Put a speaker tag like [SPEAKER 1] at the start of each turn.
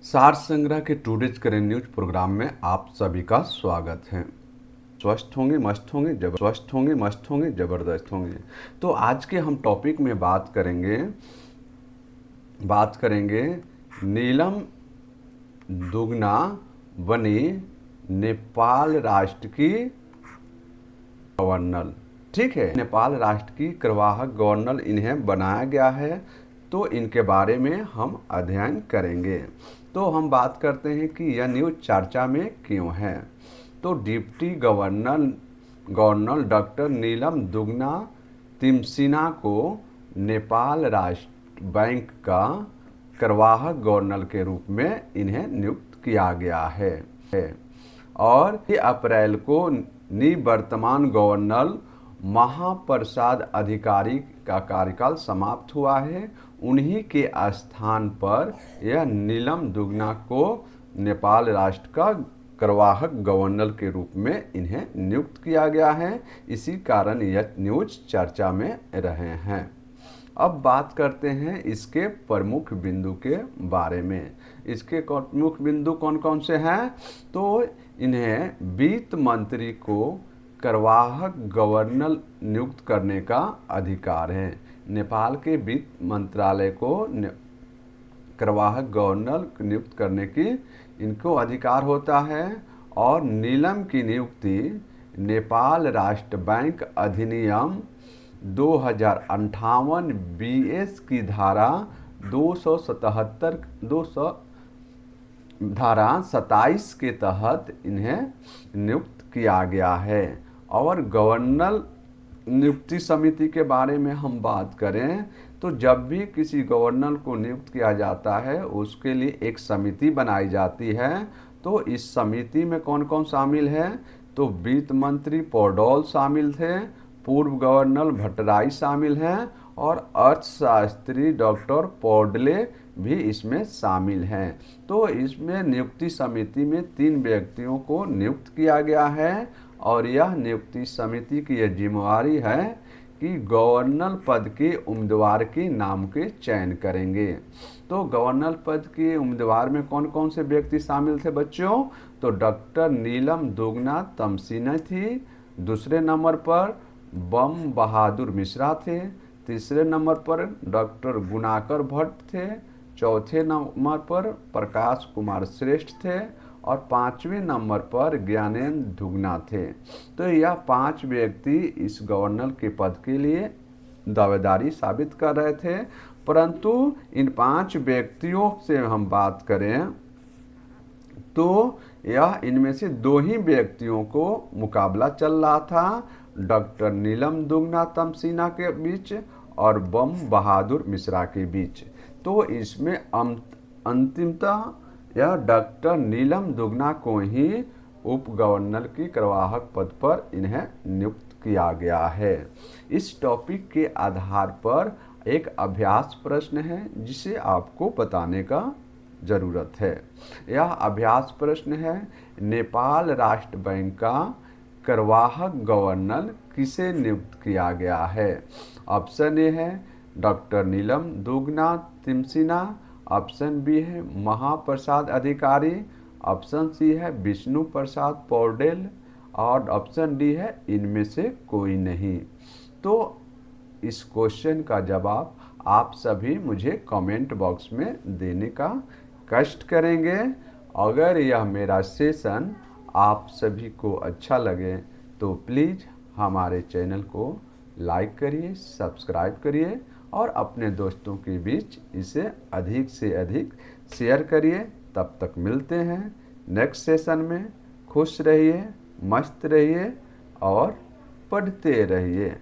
[SPEAKER 1] सार संग्रह के टुडेज करेंट न्यूज प्रोग्राम में आप सभी का स्वागत है। स्वस्थ होंगे, मस्त होंगे, स्वस्थ होंगे, मस्त होंगे, जबरदस्त होंगे। तो आज के हम टॉपिक में बात करेंगे नीलम दुगना बनी नेपाल राष्ट्र की गवर्नर। ठीक है, नेपाल राष्ट्र की कार्यवाहक गवर्नर इन्हें बनाया गया है, तो इनके बारे में हम अध्ययन करेंगे। तो हम बात करते हैं कि यह न्यूज चर्चा में क्यों है। तो डिप्टी गवर्नर डॉक्टर नीलम दुगना तिमसिना को नेपाल राष्ट्र बैंक का कार्यवाहक गवर्नर के रूप में इन्हें नियुक्त किया गया है और 3 अप्रैल को निवर्तमान गवर्नर महाप्रसाद अधिकारी का कार्यकाल समाप्त हुआ है। उन्हीं के स्थान पर यह नीलम दुगना को नेपाल राष्ट्र का कार्यवाहक गवर्नर के रूप में इन्हें नियुक्त किया गया है। इसी कारण यह न्यूज चर्चा में रहे हैं। अब बात करते हैं इसके प्रमुख बिंदु के बारे में। इसके प्रमुख बिंदु कौन कौन से हैं? तो इन्हें वित्त मंत्री को कार्यवाहक गवर्नर नियुक्त करने का अधिकार है। नेपाल के वित्त मंत्रालय को कार्यवाहक गवर्नर नियुक्त करने की इनको अधिकार होता है। और नीलम की नियुक्ति नेपाल राष्ट्र बैंक अधिनियम 2058 BS की धारा 27 के तहत इन्हें नियुक्त किया गया है। और गवर्नर नियुक्ति समिति के बारे में हम बात करें तो जब भी किसी गवर्नर को नियुक्त किया जाता है उसके लिए एक समिति बनाई जाती है। तो इस समिति में कौन कौन शामिल है? तो वित्त मंत्री पौडौल शामिल थे, पूर्व गवर्नर भट्टराई शामिल हैं और अर्थशास्त्री डॉक्टर पौडले भी इसमें शामिल हैं। तो इसमें नियुक्ति समिति में 3 व्यक्तियों को नियुक्त किया गया है और यह नियुक्ति समिति की यह जिम्मेवारी है कि गवर्नर पद के उम्मीदवार के नाम के चयन करेंगे। तो गवर्नर पद के उम्मीदवार में कौन कौन से व्यक्ति शामिल थे बच्चों? तो डॉक्टर नीलम दुगना तमसिना थी, दूसरे नंबर पर बम बहादुर मिश्रा थे, तीसरे नंबर पर डॉक्टर गुणाकर भट्ट थे, चौथे नंबर पर प्रकाश कुमार श्रेष्ठ थे और 5वें नंबर पर ज्ञानेंद्र दुगना थे। तो यह 5 व्यक्ति इस गवर्नर के पद के लिए दावेदारी साबित कर रहे थे। परंतु इन 5 व्यक्तियों से हम बात करें तो यह इनमें से 2 ही व्यक्तियों को मुकाबला चल रहा था, डॉक्टर नीलम दुगना तमसिना के बीच और बम बहादुर मिश्रा के बीच। तो इसमें अंतिमतः यह डॉक्टर नीलम दुगना को ही उप गवर्नर की कार्यवाहक पद पर इन्हें नियुक्त किया गया है। इस टॉपिक के आधार पर एक अभ्यास प्रश्न है जिसे आपको बताने का ज़रूरत है। यह अभ्यास प्रश्न है, नेपाल राष्ट्र बैंक का कार्यवाहक गवर्नर किसे नियुक्त किया गया है? ऑप्शन ए है डॉक्टर नीलम दुगना तिमसिना, ऑप्शन बी है महाप्रसाद अधिकारी, ऑप्शन सी है विष्णु प्रसाद पौडेल और ऑप्शन डी है इनमें से कोई नहीं। तो इस क्वेश्चन का जवाब आप सभी मुझे कमेंट बॉक्स में देने का कष्ट करेंगे। अगर यह मेरा सेशन आप सभी को अच्छा लगे तो प्लीज़ हमारे चैनल को लाइक करिए, सब्सक्राइब करिए और अपने दोस्तों के बीच इसे अधिक से अधिक शेयर करिए। तब तक मिलते हैं नेक्स्ट सेशन में। खुश रहिए, मस्त रहिए और पढ़ते रहिए।